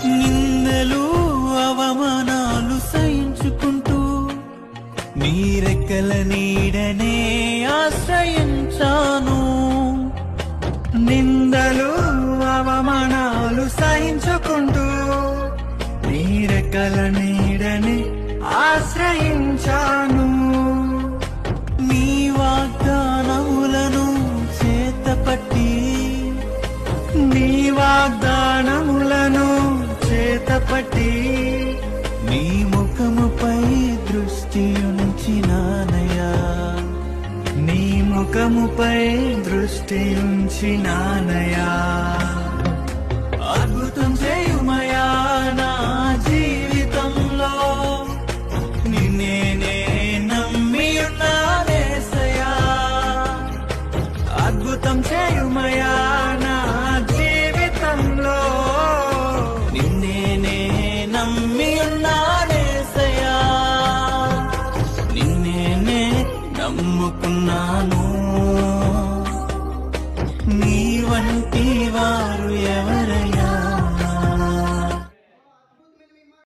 నిందలు అవమానాలు సహించుకుంటూ నీ రెక్కల నీడనే ఆశ్రయించాను. నిందలు అవమానాలు సహించుకుంటూ నీ రెక్కల నీడనే ఆశ్రయించాను. నీ వాగ్దానములను చేతపట్టి నీ వాగ్దానములను చేతపట్టి నీ ముఖముపై దృష్టి ఉంచినానయ్యా. నీ ముఖముపై దృష్టి ఉంచినానయ్యా. అద్భుతం చేయుమయా నా జీవితంలో, నిన్నే నమ్మి ఉన్నానేసయ్యా. అద్భుతం చేయుమయా నా జీవితంలో, నిన్నే నమ్మి ఉన్నానేసయ్యా. నిన్నే నమ్ముకున్నాను. నీ వంటి